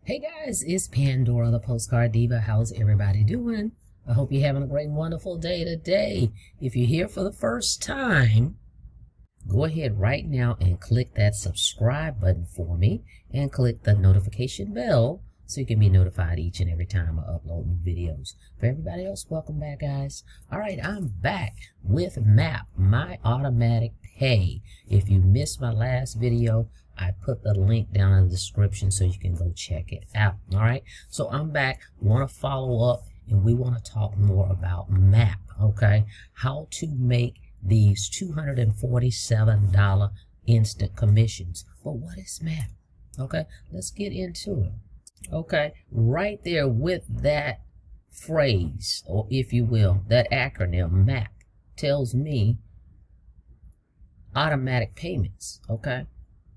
Hey guys, it's Pandora, the Postcard Diva. How's everybody doing? I hope you're having a great and wonderful day today. If you're here for the first time, go ahead right now and click that subscribe button for me and click the notification bell so you can be notified each and every time I upload new videos. For everybody else, welcome back, guys. All right, I'm back with M.A.P, My Automatic Pay. If you missed my last video, I put the link down in the description so you can go check it out. All right, so I'm back. Want to follow up, and we want to talk more about M.A.P, okay? How to make these $247 instant commissions. But what is M.A.P? Okay, let's get into it. Okay, right there with that phrase, or if you will, that acronym M.A.P tells me automatic payments. Okay,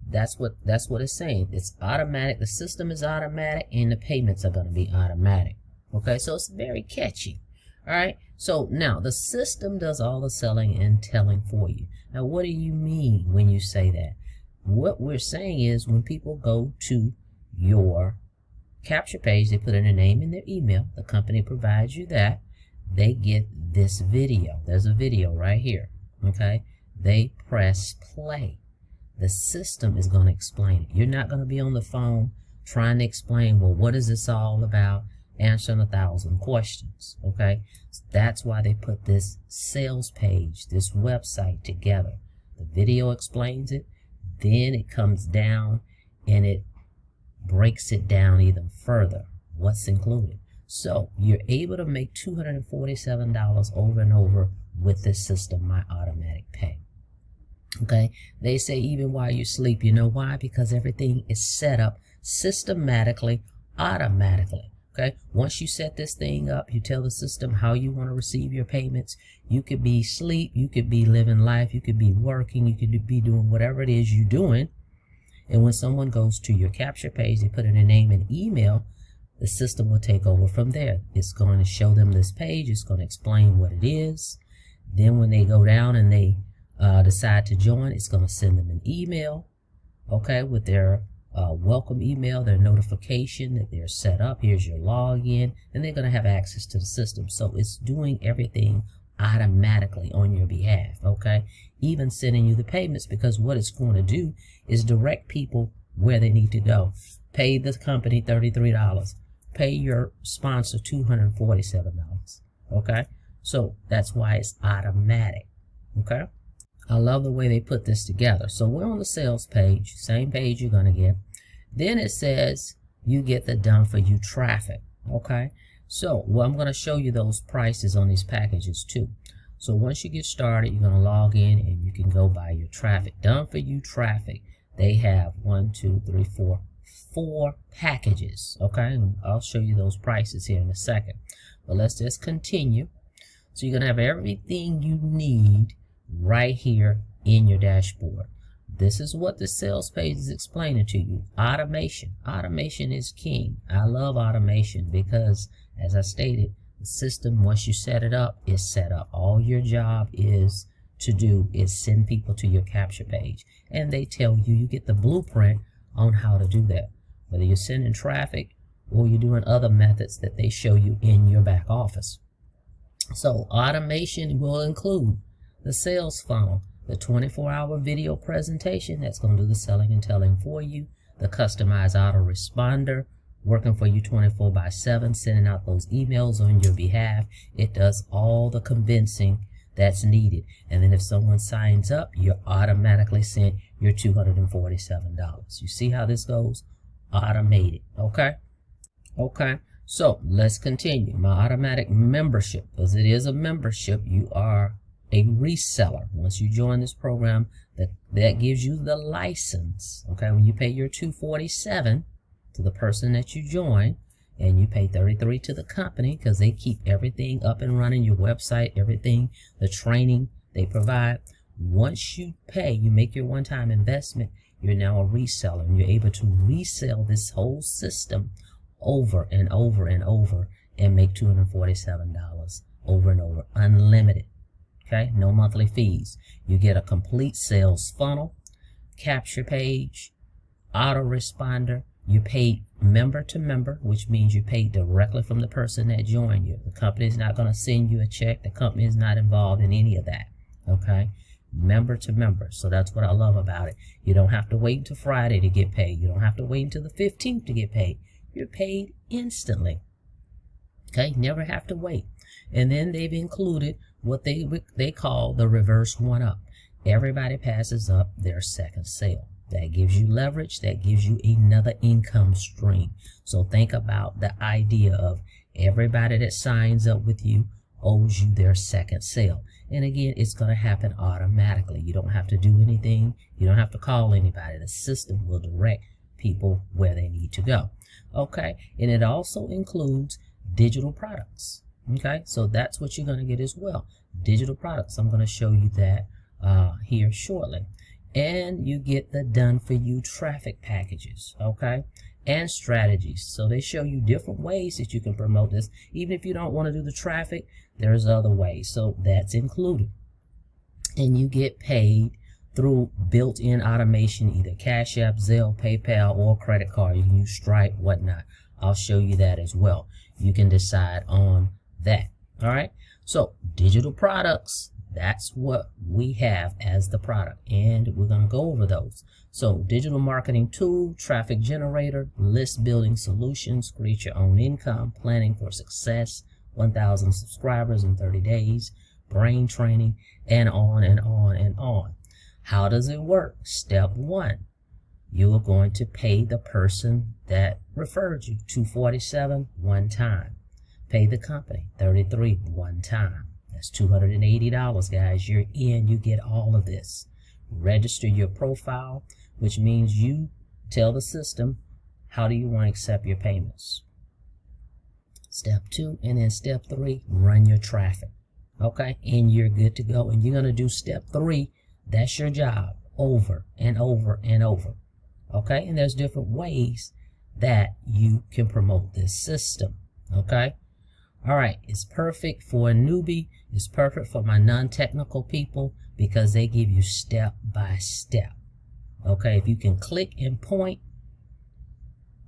that's what it's saying. It's automatic. The system is automatic, and the payments are going to be automatic. Okay, so it's very catchy. All right, so now the system does all the selling and telling for you. Now, what do you mean when you say that? What we're saying is when people go to your capture page, they put in their name and their email. The company provides you that. They get this video. There's a video right here. Okay, they press play. The system is going to explain it. You're not going to be on the phone trying to explain, well, what is this all about? Answering 1,000 questions. Okay, so that's why they put this sales page, this website together. The video explains it, then it comes down and it breaks it down even further, what's included. So you're able to make $247 over and over with this system, My Automatic Pay. Okay, they say even while you sleep. You know why? Because everything is set up systematically, automatically. Okay, once you set this thing up, you tell the system how you want to receive your payments. You could be asleep, you could be living life, you could be working, you could be doing whatever it is you're doing. And when someone goes to your capture page, they put in their name and email, the system will take over from there. It's going to show them this page. It's going to explain what it is. Then when they go down and they decide to join, it's going to send them an email, okay, with their welcome email, their notification that they're set up. Here's your login, and they're going to have access to the system. So it's doing everything automatically on your behalf, okay? Even sending you the payments, because what it's going to do is direct people where they need to go. Pay the company $33. Pay your sponsor $247, okay? So that's why it's automatic, okay? I love the way they put this together. So we're on the sales page, same page you're going to get. Then it says you get the done for you traffic, okay? So, well, I'm going to show you those prices on these packages too. So once you get started, you're going to log in and you can go by your traffic. Done for you traffic. They have 4 packages, okay? And I'll show you those prices here in a second. But let's just continue. So you're going to have everything you need right here in your dashboard. This is what the sales page is explaining to you. Automation. Automation is king. I love automation because, as I stated, the system, once you set it up, is set up. All your job is to do is send people to your capture page. And they tell you, you get the blueprint on how to do that. Whether you're sending traffic or you're doing other methods that they show you in your back office. So automation will include the sales funnel, the 24-hour video presentation that's going to do the selling and telling for you, the customized autoresponder, working for you 24/7, sending out those emails on your behalf. It does all the convincing that's needed. And then if someone signs up, you're automatically sent your $247. You see how this goes? Automated, okay? Okay, so let's continue. My automatic membership, because it is a membership, you are a reseller. Once you join this program, that gives you the license. Okay, when you pay your $247 to the person that you join, and you pay $33 to the company because they keep everything up and running, your website, everything, the training they provide. Once you pay, you make your one-time investment, you're now a reseller, and you're able to resell this whole system over and over and over and make $247 over and over, unlimited. Okay, no monthly fees. You get a complete sales funnel, capture page, autoresponder, You paid member to member, which means you paid directly from the person that joined you. The company is not going to send you a check. The company is not involved in any of that. Okay? Member to member. So that's what I love about it. You don't have to wait until Friday to get paid. You don't have to wait until the 15th to get paid. You're paid instantly. Okay? Never have to wait. And then they've included what they call the reverse one-up. Everybody passes up their second sale. That gives you leverage. That gives you another income stream. So think about the idea of everybody that signs up with you owes you their second sale. And again, it's going to happen automatically. You don't have to do anything. You don't have to call anybody. The system will direct people where they need to go. Okay. And it also includes digital products. Okay. So that's what you're going to get as well. Digital products. I'm going to show you that here shortly. And you get the done for you traffic packages, okay, and strategies. So they show you different ways that you can promote this. Even if you don't want to do the traffic, there's other ways. So that's included. And you get paid through built-in automation, either Cash App, Zelle, PayPal, or credit card. You can use Stripe, whatnot. I'll show you that as well. You can decide on that. All right. So digital products. That's what we have as the product, and we're going to go over those. So digital marketing tool, traffic generator, list building solutions, create your own income, planning for success, 1,000 subscribers in 30 days, brain training, and on and on and on. How does it work? Step 1, you are going to pay the person that referred you $247 one time. Pay the company $33 one time. That's $280, guys. You're in. You get all of this. Register your profile, which means you tell the system how do you want to accept your payments. Step 2, and then step 3, run your traffic. Okay, and you're good to go. And you're going to do step 3. That's your job over and over and over. Okay, and there's different ways that you can promote this system. Okay. All right, it's perfect for a newbie. It's perfect for my non-technical people because they give you step by step. Okay, if you can click and point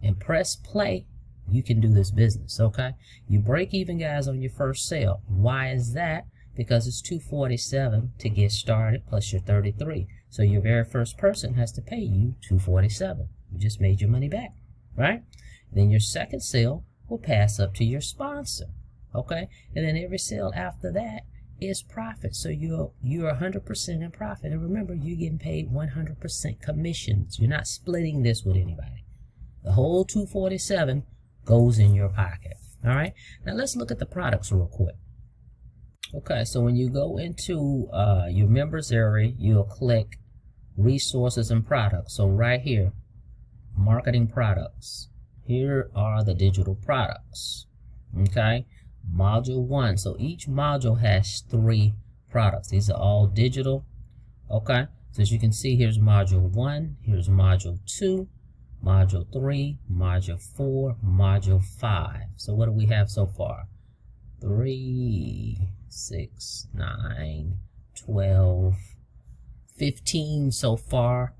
and press play, you can do this business. Okay, you break even, guys, on your first sale. Why is that? Because it's $247 to get started plus your $33. So your very first person has to pay you $247. You just made your money back, right? Then your second sale will pass up to your sponsor. Okay, and then every sale after that is profit. So you're 100% in profit. And remember, you're getting paid 100% commissions. You're not splitting this with anybody. The whole $247 goes in your pocket. All right. Now let's look at the products real quick. Okay, so when you go into your members area, you'll click resources and products. So right here, marketing products. Here are the digital products. Okay. Module 1. So each module has 3 products. These are all digital. Okay. So as you can see, here's module 1. Here's module 2. Module 3. Module 4. Module 5. So what do we have so far? 3, 6, 9, 12, 15 so far.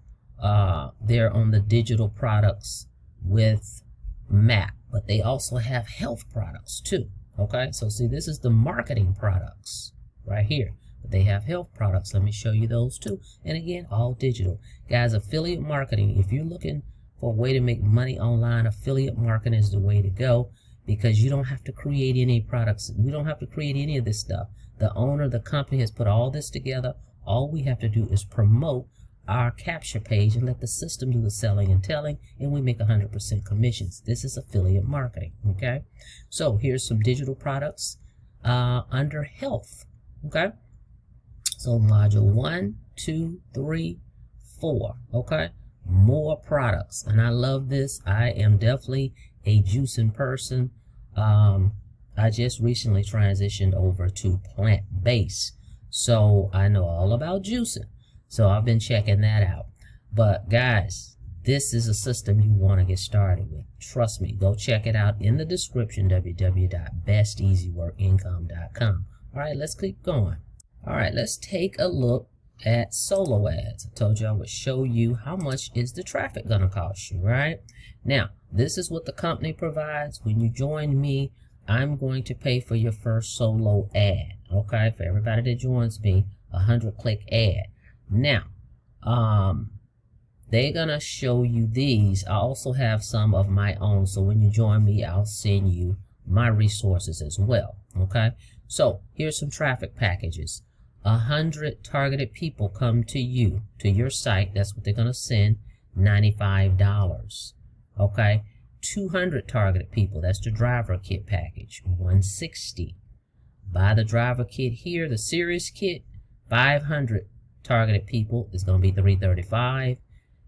They're on the digital products with M.A.P. But they also have health products too. Okay, so see, this is the marketing products right here. But they have health products. Let me show you those too. And again, all digital. Guys, affiliate marketing, if you're looking for a way to make money online, affiliate marketing is the way to go because you don't have to create any products. We don't have to create any of this stuff. The owner, the company has put all this together. All we have to do is promote our capture page and let the system do the selling and telling, and we make 100% commissions. This is affiliate marketing. Okay, so here's some digital products under health. Okay, so module 1, 2, 3, 4. Okay, more products, and I love this. I am definitely a juicing person. I just recently transitioned over to plant-based, so I know all about juicing. So I've been checking that out. But guys, this is a system you want to get started with. Trust me, go check it out in the description, www.besteasyworkincome.com. All right, let's keep going. All right, let's take a look at solo ads. I told you I would show you how much is the traffic going to cost you, right? Now, this is what the company provides. When you join me, I'm going to pay for your first solo ad. Okay, for everybody that joins me, 100-click ad. Now, they're gonna show you these. I also have some of my own, so when you join me, I'll send you my resources as well. Okay, so here's some traffic packages. 100 targeted people come to you, to your site. That's what they're gonna send, $95. Okay, 200 targeted people, that's the driver kit package, $160. Buy the driver kit here, the series kit, 500 targeted people is going to be $335.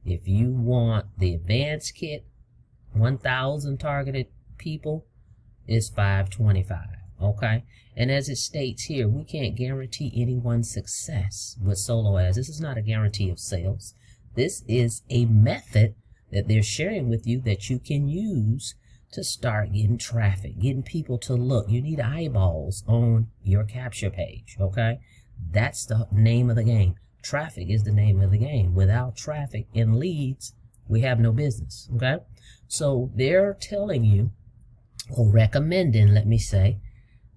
If you want the advanced kit, 1,000 targeted people is $525. Okay, and as it states here, we can't guarantee anyone's success with solo ads. This is not a guarantee of sales. This is a method that they're sharing with you that you can use to start getting traffic, getting people to look. You need eyeballs on your capture page, okay? That's the name of the game. Traffic is the name of the game. Without traffic and leads, we have no business, okay? So they're telling you, or recommending, let me say,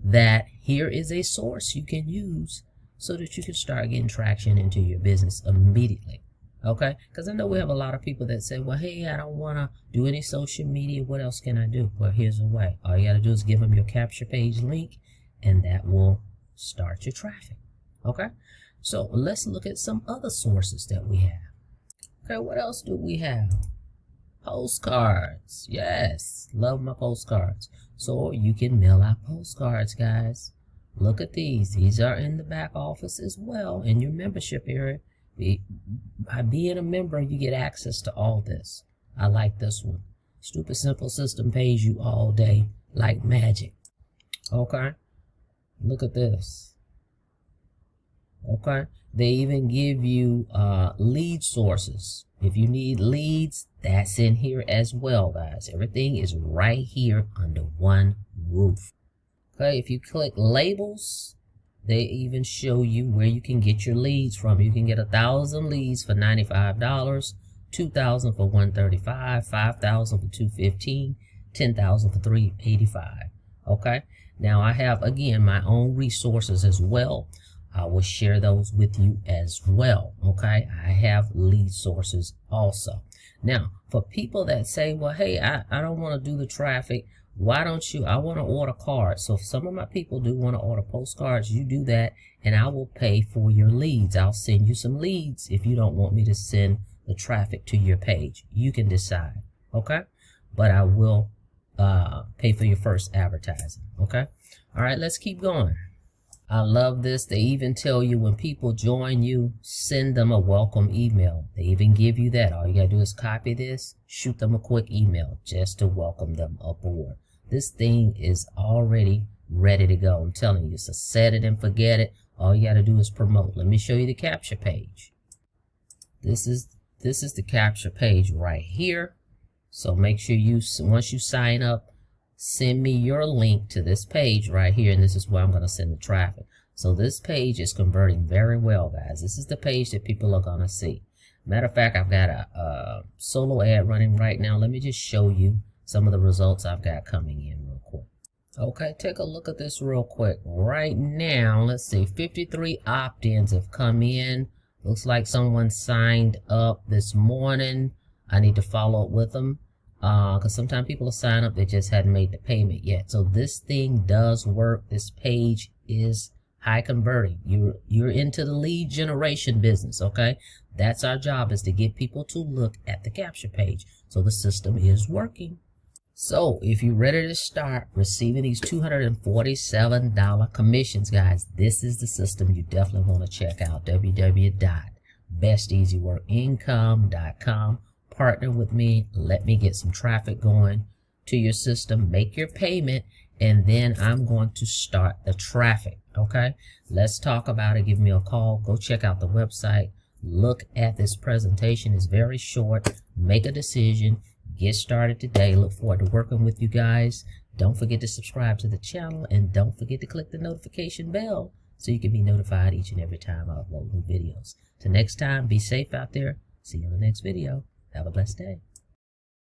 that here is a source you can use so that you can start getting traction into your business immediately. Okay, because I know we have a lot of people that say, well, hey, I don't want to do any social media. What else can I do? Well, here's a way. All you got to do is give them your capture page link, and that will start your traffic. Okay, so let's look at some other sources that we have. Okay, what else do we have? Postcards. Yes, love my postcards. So you can mail out postcards, guys. Look at these. These are in the back office as well, in your membership area. By being a member, you get access to all this. I like this one. Stupid Simple System pays you all day like magic. Okay, look at this. Okay, they even give you lead sources. If you need leads, that's in here as well, guys. Everything is right here under one roof. Okay, if you click labels, they even show you where you can get your leads from. You can get 1,000 leads for $95, 2,000 for $135, 5,000 for $215, 10,000 for $385. Okay. Now I have again my own resources as well. I will share those with you as well. Okay. I have lead sources also. Now for people that say, well, hey, I don't want to do the traffic. Why don't you? I want to order cards. So if some of my people do want to order postcards, you do that, and I will pay for your leads. I'll send you some leads if you don't want me to send the traffic to your page. You can decide, okay? But I will pay for your first advertising, okay? All right, let's keep going. I love this. They even tell you when people join you, send them a welcome email. They even give you that. All you got to do is copy this, shoot them a quick email just to welcome them aboard. This thing is already ready to go. I'm telling you, it's a set it and forget it. All you got to do is promote. Let me show you the capture page. This is the capture page right here. So make sure you, once you sign up, send me your link to this page right here, and this is where I'm going to send the traffic. So this page is converting very well, guys. This is the page that people are going to see. Matter of fact, I've got a solo ad running right now. Let me just show you some of the results I've got coming in real quick. Okay, take a look at this real quick. Right now, let's see, 53 opt-ins have come in. Looks like someone signed up this morning. I need to follow up with them. Because sometimes people will sign up, they just hadn't made the payment yet. So this thing does work. This page is high converting. You're into the lead generation business, okay? That's our job, is to get people to look at the capture page. So the system is working. So if you're ready to start receiving these $247 commissions, guys, this is the system you definitely want to check out. www.besteasyworkincome.com. Partner with me, let me get some traffic going to your system, make your payment, and then I'm going to start the traffic. Okay, let's talk about it. Give me a call. Go check out the website. Look at this presentation. It's very short. Make a decision. Get started today. Look forward to working with you guys. Don't forget to subscribe to the channel, and don't forget to click the notification bell so you can be notified each and every time I upload new videos. Till next time, be safe out there. See you in the next video. Have a blessed day.